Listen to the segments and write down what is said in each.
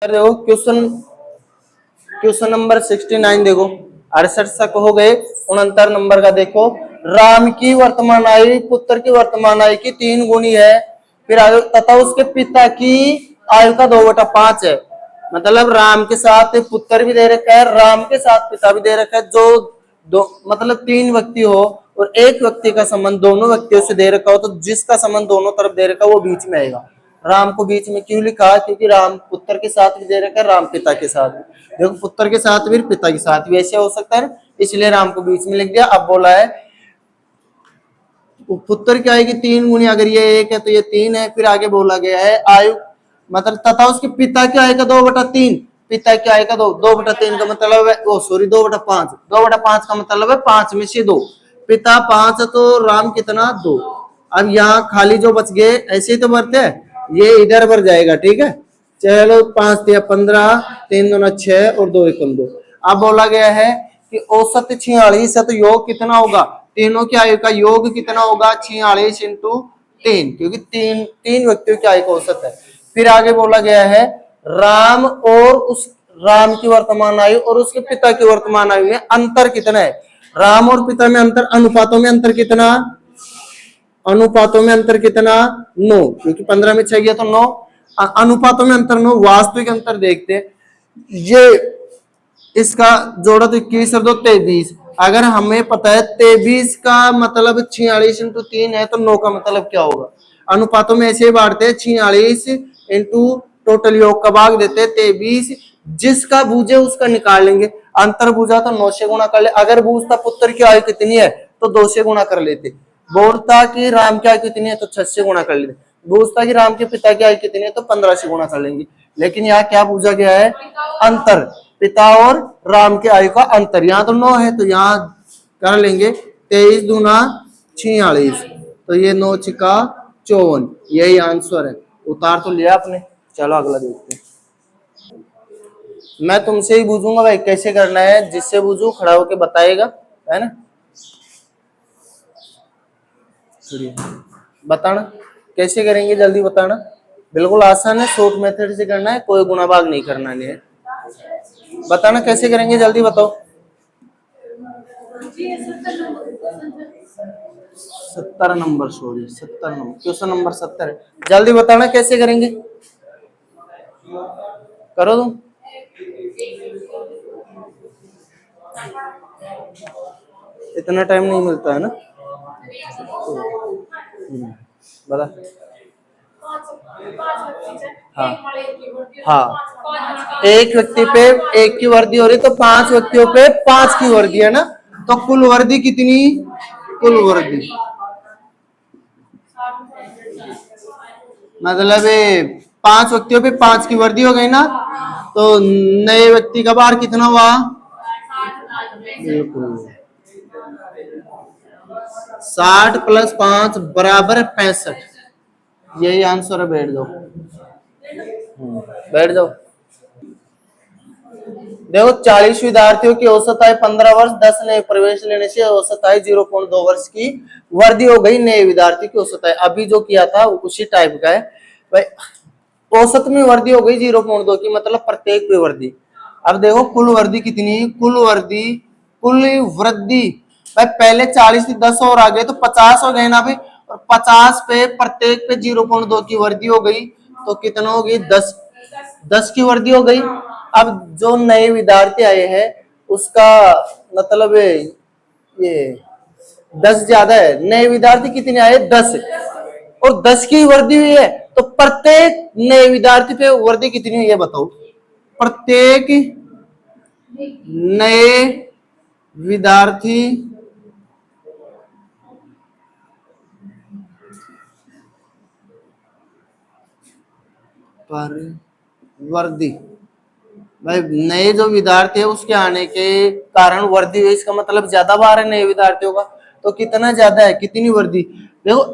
देखो question question number 69 देखो 68 तक हो गए। 69 नंबर का देखो, राम की वर्तमान आयु पुत्र की वर्तमान आयु की 3 गुनी है, फिर आयु तथा उसके पिता की आयु का 2/5 है। मतलब राम के साथ पुत्र भी दे रखा है, राम के साथ पिता भी दे रखा है। जो दो मतलब 3 व्यक्ति हो और एक व्यक्ति का संबंध दोनों व्यक्तियों से दे रखा हो, तो जिसका संबंध दोनों तरफ दे रखा वो बीच में आएगा। राम को बीच में क्यों लिखा? क्योंकि राम पुत्र के साथ भी दे रखा है, राम पिता के साथ भी। देखो पुत्र के साथ भी पिता के साथ भी ऐसे हो सकता है, इसलिए राम को बीच में लिख दिया। अब बोला है पुत्र की आयु की 3 गुनी, अगर ये 1 है तो ये 3 है। फिर आगे बोला गया है आयु मतलब तथा उसके पिता की आयु का 2/3। पिता की आयु का 2/3 का मतलब है, ओ सॉरी 2/5। 2/5 का मतलब है 5 में से 2। पिता 5 तो राम कितना 2। अब यहाँ खाली जो बच गए ऐसे ही तो भरते हैं, ये इधर भर जाएगा। ठीक है, चलो 5 दिया 15, 3 दूना 6 और 2 एकम 2। अब बोला गया है कि औसत 46 है, तो योग कितना होगा? तीनों की आयु का योग कितना होगा? 46 इंटू 3, क्योंकि तीन व्यक्तियों की आयु का औसत है। फिर आगे बोला गया है राम की वर्तमान आयु और उसके पिता की वर्तमान आयु में अंतर कितना है? राम और पिता में अंतर, अनुपातों में अंतर कितना? अनुपातों में अंतर कितना? 9, क्योंकि 15 में 6 गया तो 9। अनुपातों में अंतर 9। वास्तविक अंतर देखते, ये इसका जोड़ा तो 21 और 2 23। अगर हमें पता है 23 का मतलब 46 इंटू 3 है, तो 9 का मतलब क्या होगा? अनुपातों में ऐसे बांटते हैं, 46 इंटू टोटल योग का भाग देते हैं 23। जिसका बूझे उसका निकाल लेंगे। अंतर बूझा तो 9 से गुणा कर ले। अगर बूझता पुत्र की आयु कितनी है तो 2 से गुणा कर लेते। बोलता कि राम की आयु कितनी है तो 6 से गुणा कर लेते। बूझता कि राम के पिता की आयु कितनी है तो 15 से गुणा कर लेंगे। लेकिन यहाँ क्या पूछा गया है? अंतर, पिता और राम की आयु का अंतर। यहाँ तो 9 है तो यहाँ कर लेंगे 23 दूना 46, तो ये 9 छिका 54, यही आंसर है। उतार तो लिया आपने। चलो अगला देखते हैं। मैं तुमसे ही पूछूंगा भाई कैसे करना है, जिससे पूछू खड़ा होके बताएगा, है ना? बताना कैसे करेंगे, जल्दी बताना। बिल्कुल आसान है, शॉर्ट मेथड से करना है, कोई गुना भाग नहीं करना है। बताना कैसे करेंगे, जल्दी बताओ। 70 number, sorry 70 number, question number 70 है। जल्दी बताना कैसे करेंगे, करो तुम। इतना टाइम नहीं मिलता है ना। बता। हाँ हाँ, एक व्यक्ति पे एक की वर्दी हो रही तो 5 व्यक्तियों पे 5 की वर्दी है ना। तो कुल वर्दी कितनी? कुल वर्दी मतलब 5 व्यक्तियों पे 5 की वर्दी हो गई ना। तो नए व्यक्ति का बार कितना हुआ? बिल्कुल 60 + 5 बराबर 65। यही आंसर है, बैठ जाओ। बैठ जाओ। देखो 40 विद्यार्थियों की औसत आयु 15 वर्ष, 10 नए प्रवेश लेने से औसत आयु 0.2 वर्ष की वर्दी हो गई। नए विद्यार्थी की औसत आयु अभी जो किया था उसी टाइप का है भाई। औसत में वर्दी हो गई 0.2 की, मतलब प्रत्येक पे वर्दी। अब देखो कुल वर्दी कितनी? कुल वृद्धि भाई पहले 40 थी, 10 और आ गए तो 50 हो गए ना भाई। और 50 पे प्रत्येक पे 0.2 की वर्दी हो गई, तो कितना हो गई? 10 की वर्दी हो गई। अब जो नए विद्यार्थी आए हैं उसका मतलब ये 10 ज्यादा है। नए विद्यार्थी कितने आए? 10, और 10 की वर्दी हुई है, तो प्रत्येक नए विद्यार्थी पे वर्दी कितनी हुई है बताओ? प्रत्येक नए विद्यार्थी पर वर्दी भाई, नए जो विद्यार्थी है उसके आने के कारण वर्दी है, इसका मतलब ज्यादा बार है नए विद्यार्थियों का। तो कितना ज्यादा है, कितनी वर्दी? देखो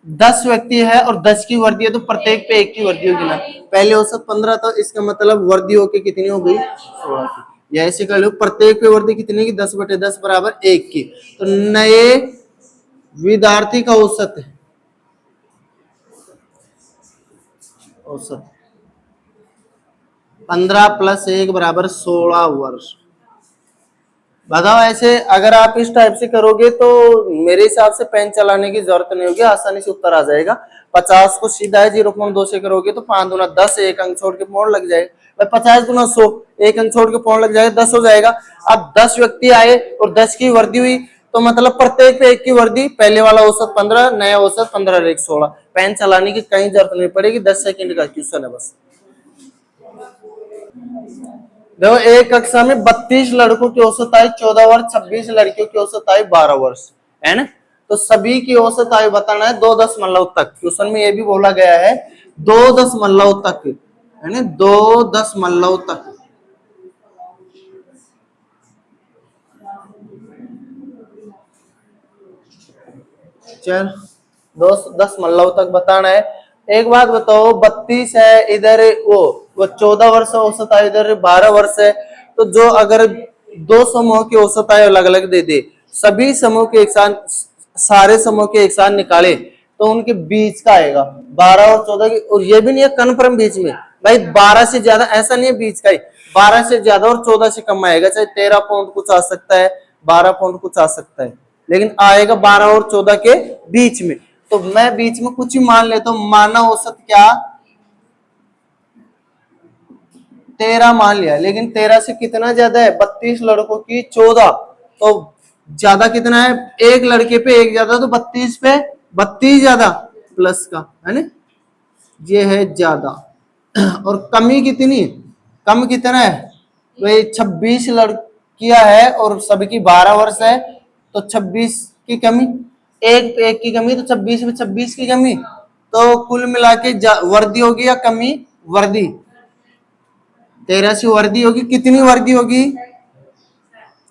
10 व्यक्ति है और 10 की वर्दी है, तो प्रत्येक पे 1 की वर्दी होगी ना। पहले औसत 15 था, इसका मतलब वर्दी होके कितनी हो गई? 16 की। या ऐसे कर लो प्रत्येक पे वर्दी कितनी की? 10/10 बराबर 1 की। तो नए विद्यार्थी का औसत है, औसत 15 + 1 = 16 वर्ष। बताओ, ऐसे अगर आप इस टाइप से करोगे तो मेरे हिसाब से पेन चलाने की जरूरत नहीं होगी, आसानी से उत्तर आ जाएगा। 50 को सीधा है 0.2 से करोगे तो 5 दूना 10, एक अंक छोड़ के पौन लग जाएगा। 50 × 100, एक अंक छोड़ के पौन लग जाएगा, 10 हो जाएगा। अब 10 व्यक्ति आए और 10 की वर्दी हुई, तो मतलब प्रत्येक पे 1 की वर्दी, पहले वाला औसत 15, नया औसत 15 और 1 16। पेन चलाने की कहीं जरूरत नहीं पड़ेगी, 10 सेकंड का क्वेश्चन है बस। देखो, एक कक्षा में 32 लड़कों की औसत आयु 14 वर्ष, 26 लड़कियों की औसत आयु 12 वर्ष है ना। तो सभी की औसत आयु बताना है 2 दशमलव तक। क्वेश्चन में ये भी बोला गया है 2 दशमलव तक है ना, 2 दशमलव तक। चल 2 दशमलव तक बताना है। एक बात बताओ, 32 है इधर, वो 14 वर्ष औसत आयु, इधर 12 वर्ष है। तो जो अगर दो समूह की औसत आयु अलग अलग दे दे, सभी समूह के एक साथ, सारे समूह के एक साथ निकाले तो उनके बीच का आएगा 12 और 14 की। और ये भी नहीं है कन्फर्म बीच में भाई, 12 से ज्यादा ऐसा नहीं है बीच का ही, 12 से ज्यादा और 14 से कम आएगा। चाहे 13 पॉइंट कुछ आ सकता है, 12 पॉइंट कुछ आ सकता है, लेकिन आएगा 12 और 14 के बीच में। तो मैं बीच में कुछ ही मान लेता हूं, माना औसत क्या 13 मान लिया, लेकिन 13 से कितना ज्यादा है, 32 लड़कों की 14, तो ज्यादा कितना है, एक लड़के पे एक ज्यादा, तो 32 पे 32 ज्यादा प्लस का है ना, ये है ज्यादा। और कमी कितनी, कम कितना है भाई, 26 लड़कियां है और सबकी 12 वर्ष है, तो 26 की कमी, एक पे एक की कमी, तो 26 में 26 की कमी, तो कुल मिला के वर्दी होगी या कमी, वर्दी। 13 से वर्दी होगी, कितनी वर्दी होगी,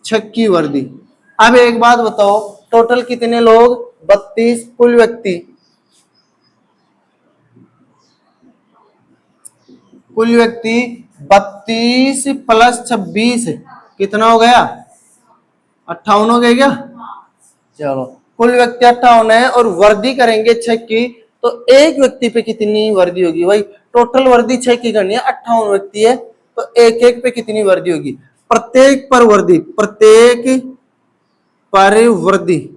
6 की वर्दी। अब एक बात बताओ, टोटल कितने लोग, 32 कुल व्यक्ति, कुल व्यक्ति 32 + 26 कितना हो गया, 58 हो गया क्या। चलो, कुल व्यक्ति 58 है और वर्दी करेंगे 6 की, तो एक व्यक्ति पे कितनी वर्दी होगी भाई, टोटल वर्दी 6 की करनी है, 58 व्यक्ति है तो एक एक पे कितनी वर्दी होगी, प्रत्येक पर वर्दी, प्रत्येक पर वर्दी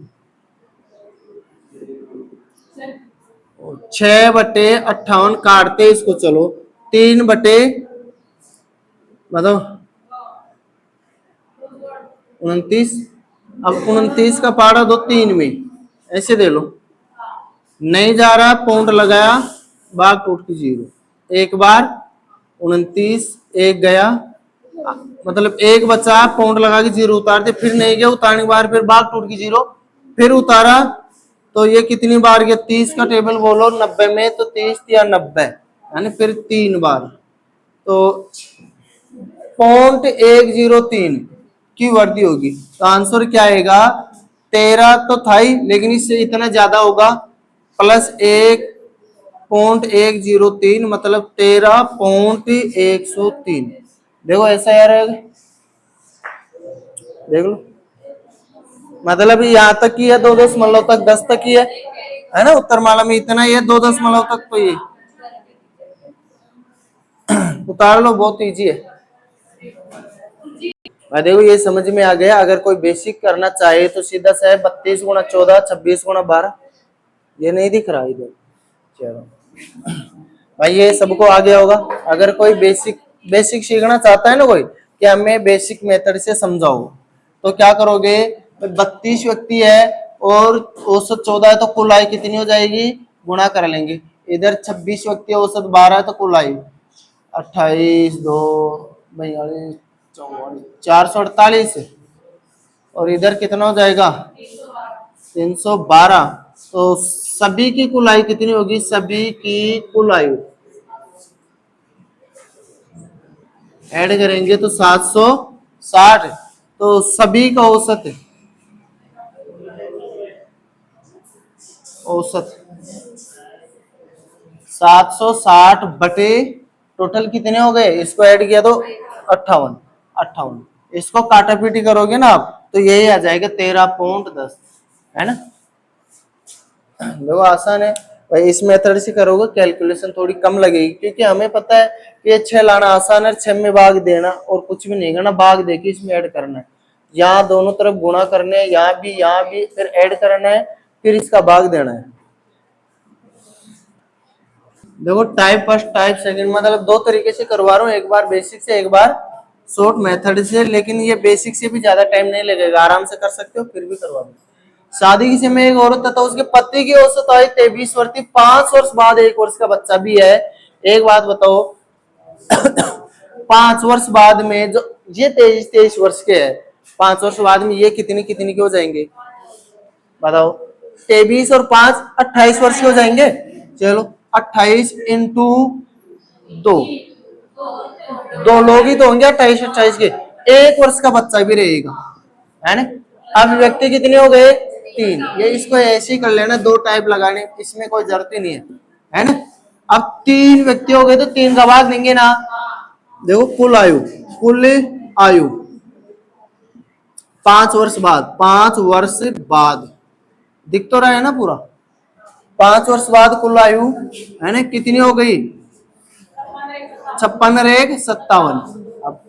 6/58 काटते इसको, चलो 3 बटे मतलब 29। अब 29 का पारा दो 3 में, ऐसे दे लो, नहीं जा रहा, पॉइंट लगाया, भाग टूट की 0, एक बार 29, एक गया, मतलब एक बचा, पॉइंट लगा के 0 उतारते, फिर नहीं गया, उतारने के बाद फिर भाग टूट की 0, फिर उतारा, तो ये कितनी बार गया, 30 का टेबल बोलो 90 में, तो 30 या 90 यानी फिर 3 बार, तो 0.103 की वर्दी होगी। तो आंसर क्या आएगा, 13 तो था ही, लेकिन इससे इतना ज्यादा होगा, +1.103 मतलब 13.103। देखो ऐसा यार, देख लो, मतलब यहाँ तक ही है, 2 दशमलव तक, 10 तक ही है ना, उत्तरमाला में इतना ही है, 2 दशमलव तक, तो ये उतार लो, बहुत इजी है। देखो ये समझ में आ गया, अगर कोई बेसिक करना चाहे तो सीधा सा है 32 × 14, 26 × 12, ये नहीं दिख रहा इधर, चलो भाई ये सबको आ गया होगा। अगर कोई बेसिक बेसिक सीखना चाहता है ना कोई, कि हमें बेसिक मेथड से समझाओ, तो क्या करोगे, 32 व्यक्ति है और औसत 14 है, तो कुल आयु कितनी हो जाएगी, गुणा कर लेंगे, इधर 26 व्यक्ति औसत 12 है, तो कुल आयु 28, 2, 42, 448, और इधर कितना हो जाएगा 312, तो सभी की कुल आयु कितनी होगी, सभी की कुल आयु ऐड करेंगे तो 760, तो सभी का औसत औसत 760 बटे टोटल कितने हो गए, इसको ऐड किया तो 58, 58, इसको काटा पीटी करोगे ना आप, तो यही आ जाएगा 13.10 है ना। देखो आसान है। भाई इस मेथड से करोगे कैलकुलेशन थोड़ी कम लगेगी, क्योंकि हमें पता है कि ये 6 लाना आसान है, 6 में भाग देना और कुछ भी नहीं करना, भाग देके इसमें ऐड करना है, यहाँ दोनों तरफ गुणा करने हैं, यहाँ भी फिर ऐड करना है, फिर इसका भाग देना है। देखो टाइप फर्स्ट टाइप सेकंड मतलब दो तरीके से करवा रहा हूँ, एक बार बेसिक से एक बार शॉर्ट मेथड से, लेकिन ये बेसिक से भी ज्यादा टाइम नहीं लगेगा, आराम से कर सकते हो, फिर भी करवा दो। शादी के समय एक औरत तथा उसके पति की औसत आयु 23 वर्ष थी, 5 वर्ष बाद 1 वर्ष का बच्चा भी है। एक बात बताओ 5 वर्ष बाद में जो ये 23 वर्ष के है, 5 वर्ष बाद में ये कितनी कितनी के हो जाएंगे बताओ? 23 और 5 28 वर्ष के हो जाएंगे। चलो 28 इंटू 2, दो लोग ही तो होंगे 28 के, 1 वर्ष का बच्चा भी रहेगा, है ना? अब व्यक्ति कितने हो गए? 3। ये इसको ऐसे ही कर लेना, 2 टाइप लगाने, इसमें कोई जरूरत ही नहीं है ना? अब 3 व्यक्ति हो गए तो 3 का भाग देंगे ना। देखो कुल आयु 5 वर्ष बाद, 5 वर्ष बाद दिख तो रहा है ना पूरा, 5 वर्ष बाद कुल आयु है ना कितनी हो गई? 56 और 1 57। अब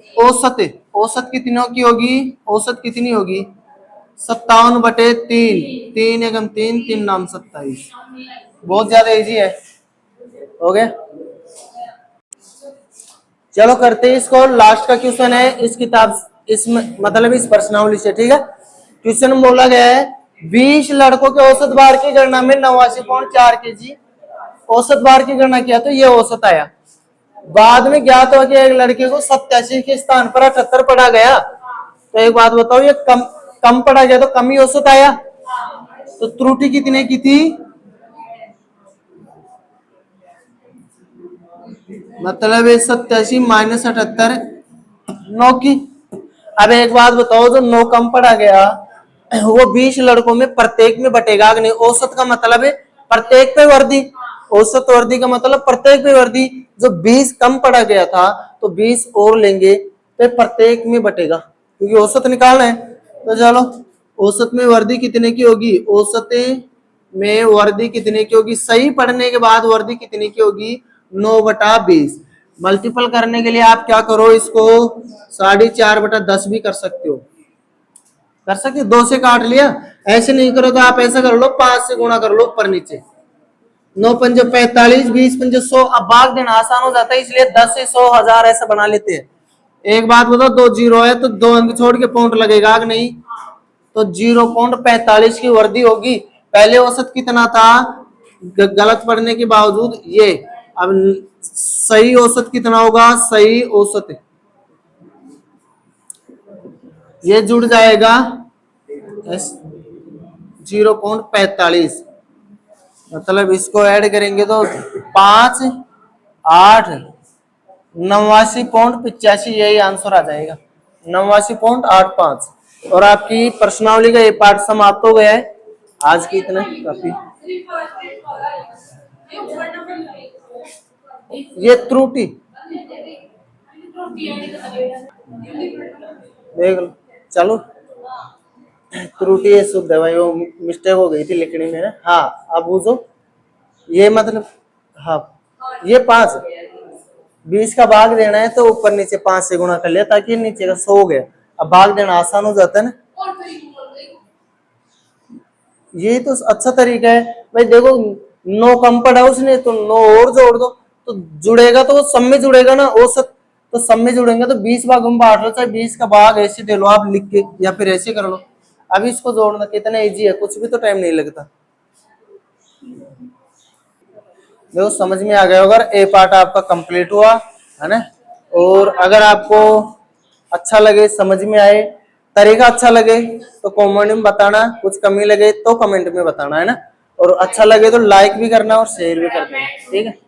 औसत कितनों की होगी? औसत कितनी होगी? 57/3, 3 एकम 3, 3 नाम 27। बहुत ज्यादा इजी है, हो गया। चलो करते हैं इसको, लास्ट का क्वेश्चन है इस किताब, इसमें मतलब इस प्रश्नावली से, ठीक है। क्वेश्चन में बोला गया है 20 लड़कों के औसत भार की गणना में 89.4 kg औसत भार की गणना किया तो ये औसत आया। बाद में ज्ञात हुआ कि एक लड़के को 87 के स्थान पर 78 पढ़ा गया, तो एक बात बताओ ये कम पढ़ा गया तो कम ही औसत आया, तो त्रुटि कितने की थी? मतलब 87 माइनस 78 9 की। अब एक बात बताओ, जो 9 कम पढ़ा गया वो 20 लड़कों में प्रत्येक में बटेगा नहीं, औसत का मतलब है प्रत्येक पे वर्दी, औसत वर्दी का मतलब प्रत्येक पे वर्दी। जो 20 कम पढ़ा गया था तो 20 और लेंगे तो प्रत्येक में बटेगा, क्योंकि औसत निकालना है। तो चलो औसत में वर्दी कितने की होगी? औसत में वर्दी कितने की होगी? सही पढ़ने के बाद वर्दी कितने की होगी? 9/20। मल्टीपल करने के लिए आप क्या करो, इसको 4.5/10 भी कर सकते हो, 2 से काट लिया। ऐसे नहीं करो तो आप ऐसा कर लो, 5 से गुणा कर लो ऊपर नीचे, 9 पंजे 45, 20 पंजे 100। अब भाग देना आसान हो जाता है, इसलिए 10 से 100 1000 ऐसा बना लेते हैं। एक बात बताओ, 2 जीरो है तो 2 अंक छोड़ के पॉइंट लगेगा कि नहीं? तो 0.45 की वर्दी होगी। पहले औसत कितना था गलत पढ़ने के बावजूद? ये अब सही औसत कितना होगा? सही औसत ये जुड़ जाएगा 0.45, मतलब इसको ऐड करेंगे तो 5 8 89.85, यही आंसर आ जाएगा 89.85। और आपकी प्रश्नावली का ये पार्ट समाप्त हो गया है। आज की इतना काफी। ये त्रुटि देख लो, चलो त्रुटि ये शुद्ध है भाई, वो मिस्टेक हो गई थी लिखने में ना। हाँ अब बुझो, ये मतलब हाँ ये 5 20 का भाग देना है तो ऊपर नीचे 5 से गुणा कर लिया ताकि नीचे का 100 हो गया। अब भाग देना आसान हो जाता है ना, यही तो अच्छा तरीका है भाई। देखो 9 कम पड़ा उसने तो 9 और जोड़ दो तो जुड़ेगा, तो वो सब में जुड़ेगा ना, औसत तो सब में जुड़ेंगे, तो 20 भाग हम बांट लो, चाहे 20 का भाग ऐसे दे लो आप लिख के, या फिर ऐसे कर लो। अब इसको जोड़ना कितना इजी है, कुछ भी तो टाइम नहीं लगता। देखो समझ में आ गया होगा, ए पार्ट आपका कंप्लीट हुआ है ना। और अगर आपको अच्छा लगे, समझ में आए, तरीका अच्छा लगे तो कमेंट में बताना, कुछ कमी लगे तो कमेंट में बताना, है ना। और अच्छा लगे तो लाइक भी करना और शेयर भी कर देना, ठीक है।